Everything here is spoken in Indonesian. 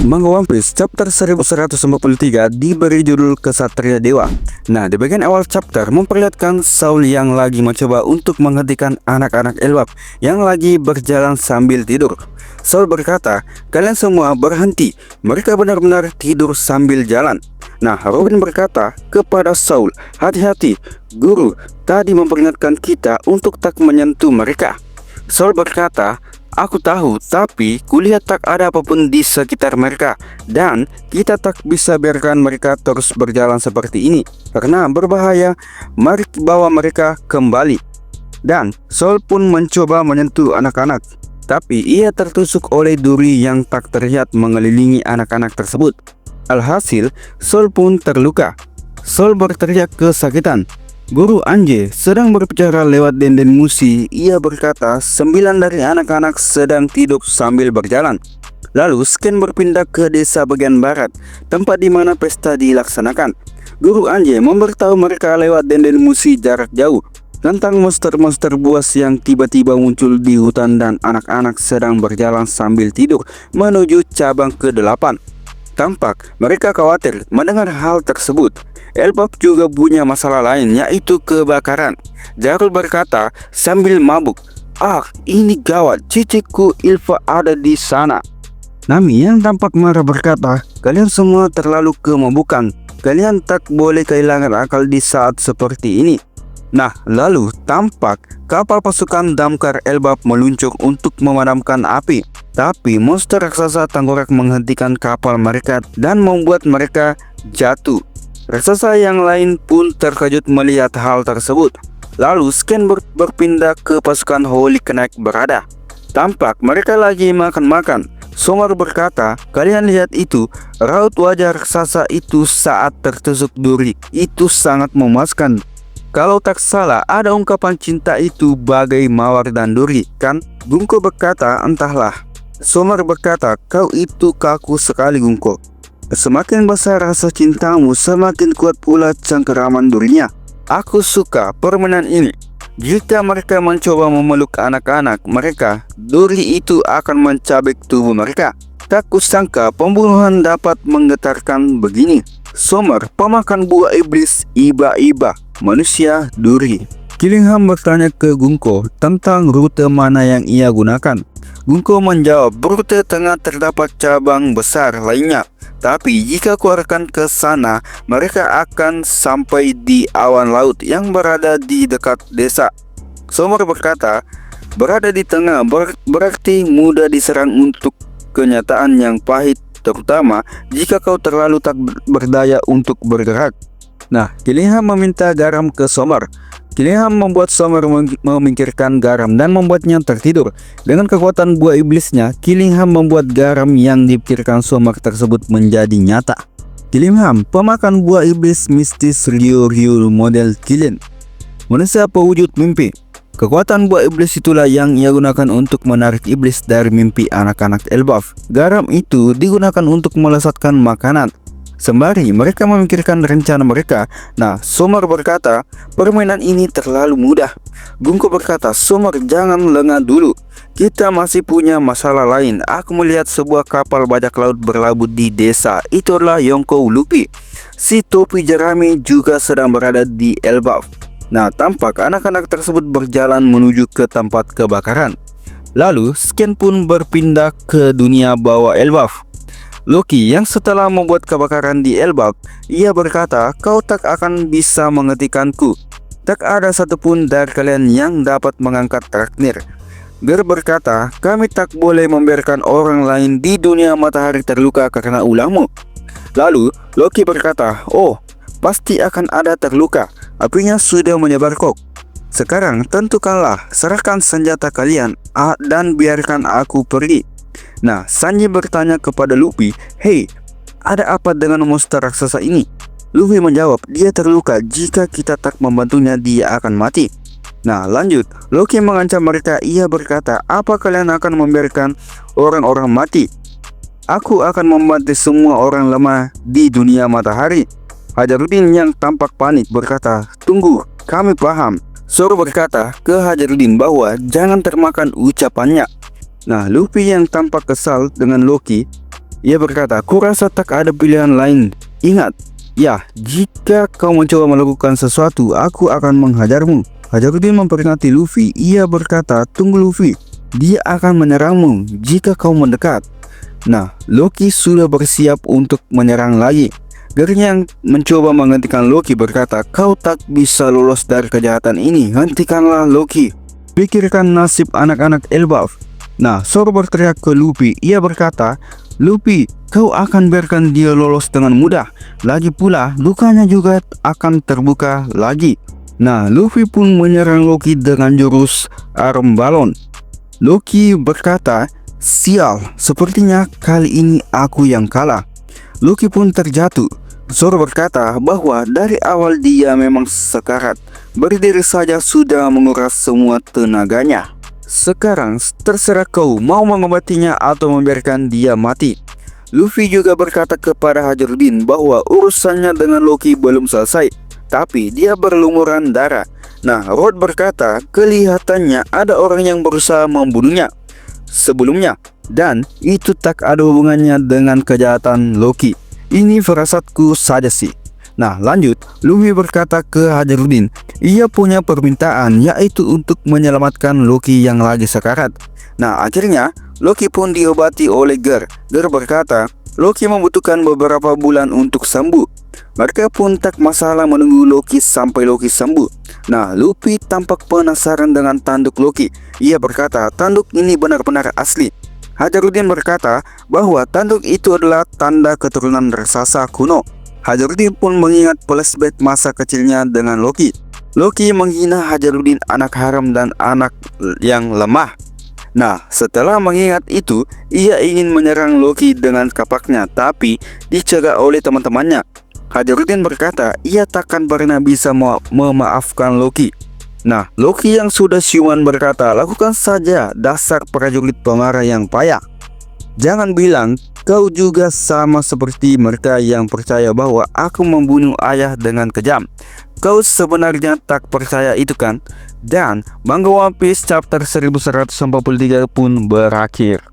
Manga One Piece chapter 1143 diberi judul Kesatria Dewa. Nah, di bagian awal chapter memperlihatkan Saul yang lagi mencoba untuk menghentikan anak-anak Elbap yang lagi berjalan sambil tidur. Saul berkata, "Kalian semua berhenti, mereka benar-benar tidur sambil jalan." Nah, Robin berkata kepada Saul, "Hati-hati, guru tadi memperingatkan kita untuk tak menyentuh mereka." Saul berkata, "Aku tahu, tapi kulihat tak ada apapun di sekitar mereka, dan kita tak bisa biarkan mereka terus berjalan seperti ini, karena berbahaya. Mari bawa mereka kembali." Dan Saul pun mencoba menyentuh anak-anak, tapi ia tertusuk oleh duri yang tak terlihat mengelilingi anak-anak tersebut. Alhasil, Saul pun terluka. Saul berteriak kesakitan. Guru Anje sedang berbicara lewat denden musi. Ia berkata 9 dari anak-anak sedang tidur sambil berjalan. Lalu Scan berpindah ke desa bagian barat, tempat di mana pesta dilaksanakan. Guru Anje memberitahu mereka lewat denden musi jarak jauh tentang monster-monster buas yang tiba-tiba muncul di hutan dan anak-anak sedang berjalan sambil tidur menuju cabang ke-8. Tampak mereka khawatir mendengar hal tersebut. Elbap juga punya masalah lain, yaitu kebakaran. Jarul berkata sambil mabuk, "Ah, ini gawat, cicikku Ilva ada di sana." Nami yang tampak marah berkata, "Kalian semua terlalu kemabukan. Kalian tak boleh kehilangan akal di saat seperti ini." Nah, lalu tampak kapal pasukan damkar Elbap meluncur untuk memadamkan api. Tapi monster raksasa tengkorak menghentikan kapal mereka dan membuat mereka jatuh. Raksasa yang lain pun terkejut melihat hal tersebut. Lalu Scan berpindah ke pasukan Holy Knight berada. Tampak mereka lagi makan-makan. Somar berkata, "Kalian lihat itu, raut wajah raksasa itu saat tertusuk duri. Itu sangat memuaskan. Kalau tak salah, ada ungkapan cinta itu bagai mawar dan duri, kan?" Gungko berkata, "Entahlah." Somar berkata, "Kau itu kaku sekali, Gungko. Semakin besar rasa cintamu, semakin kuat pula cengkeraman durinya. Aku suka permainan ini. Jika mereka mencoba memeluk anak-anak mereka, duri itu akan mencabik tubuh mereka. Tak kusangka pembunuhan dapat menggetarkan begini." Somar, pemakan buah iblis, iba-iba, manusia duri. Killingham bertanya ke Gungko tentang rute mana yang ia gunakan. Gungko menjawab, "Rute tengah terdapat cabang besar lainnya. Tapi jika kuarahkan ke sana, mereka akan sampai di awan laut yang berada di dekat desa." Somar berkata, "Berada di tengah berarti mudah diserang untuk kenyataan yang pahit, terutama jika kau terlalu tak berdaya untuk bergerak." Nah, Killingham meminta garam ke Somar. Killingham membuat Somar memikirkan garam dan membuatnya tertidur. Dengan kekuatan buah iblisnya, Killingham membuat garam yang dipikirkan Somar tersebut menjadi nyata. Killingham, pemakan buah iblis mistis Ryu model Killen, manusia pewujud mimpi. Kekuatan buah iblis itulah yang ia gunakan untuk menarik iblis dari mimpi anak-anak Elbaf. Garam itu digunakan untuk melesatkan makanan. Sembari mereka memikirkan rencana mereka, nah, Somar berkata, "Permainan ini terlalu mudah." Gungko berkata, "Somar, jangan lengah dulu. Kita masih punya masalah lain. Aku melihat sebuah kapal bajak laut berlabuh di desa. Itu adalah Yonko Luffy. Si topi jerami juga sedang berada di Elbaf." Nah, tampak anak-anak tersebut berjalan menuju ke tempat kebakaran. Lalu Scan pun berpindah ke dunia bawah Elbaf. Loki yang setelah membuat kebakaran di Elbaf, ia berkata, "Kau tak akan bisa menghentikanku. Tak ada satupun dari kalian yang dapat mengangkat Raknir." Ger berkata, "Kami tak boleh membiarkan orang lain di dunia matahari terluka karena ulahmu." Lalu Loki berkata, "Oh, pasti akan ada terluka. Apinya sudah menyebar kok. Sekarang tentukanlah, serahkan senjata kalian dan biarkan aku pergi." Nah, Sanji bertanya kepada Luffy, "Hei, ada apa dengan monster raksasa ini?" Luffy menjawab, "Dia terluka. Jika kita tak membantunya, dia akan mati." Nah, lanjut, Loki mengancam mereka. Ia berkata, "Apa kalian akan membiarkan orang-orang mati? Aku akan membantu semua orang lemah di dunia matahari." Hajaruddin yang tampak panik berkata, "Tunggu, kami paham." Zoro berkata ke Hajaruddin bahwa jangan termakan ucapannya. Nah, Luffy yang tampak kesal dengan Loki Ia berkata, "Kurasa tak ada pilihan lain. Ingat, ya, jika kau mencoba melakukan sesuatu, aku akan menghajarmu." Hajaruddin memperingati Luffy. Ia berkata, "Tunggu Luffy, dia akan menyerangmu jika kau mendekat." Nah, Loki sudah bersiap untuk menyerang lagi. Garp yang mencoba menghentikan Loki berkata, "Kau tak bisa lolos dari kejahatan ini. Hentikanlah Loki. Pikirkan nasib anak-anak Elbaf." Nah, Zoro berteriak ke Luffy. Ia berkata, "Luffy, kau akan biarkan dia lolos dengan mudah. Lagi pula, lukanya juga akan terbuka lagi." Nah, Luffy pun menyerang Loki dengan jurus arm balon. Loki berkata, "Sial, sepertinya kali ini aku yang kalah." Loki pun terjatuh. Zoro berkata bahwa dari awal dia memang sekarat. Berdiri saja sudah menguras semua tenaganya. "Sekarang terserah kau mau mengobatinya atau membiarkan dia mati." Luffy juga berkata kepada Hajaruddin bahwa urusannya dengan Loki belum selesai, tapi dia berlumuran darah. Nah, Rod berkata kelihatannya ada orang yang berusaha membunuhnya sebelumnya, dan itu tak ada hubungannya dengan kejahatan Loki. Ini firasatku saja sih. Nah, lanjut, Luffy berkata ke Hajaruddin, ia punya permintaan, yaitu untuk menyelamatkan Loki yang lagi sekarat. Nah, akhirnya Loki pun diobati oleh Garp. Garp berkata, Loki membutuhkan beberapa bulan untuk sembuh. Mereka pun tak masalah menunggu Loki sampai Loki sembuh. Nah, Luffy tampak penasaran dengan tanduk Loki. Ia berkata, tanduk ini benar-benar asli. Hajaruddin berkata bahwa tanduk itu adalah tanda keturunan raksasa kuno. Hajaruddin pun mengingat flashback masa kecilnya dengan Loki. Loki menghina Hajaruddin anak haram dan anak yang lemah. Nah, setelah mengingat itu, ia ingin menyerang Loki dengan kapaknya, tapi dicegah oleh teman-temannya. Hajaruddin berkata ia takkan pernah bisa memaafkan Loki. Nah, Loki yang sudah siuman berkata, lakukan saja, dasar prajurit pemarah yang payah. Jangan bilang kau juga sama seperti mereka yang percaya bahwa aku membunuh ayah dengan kejam. Kau sebenarnya tak percaya itu kan? Dan manga One Piece chapter 1143 pun berakhir.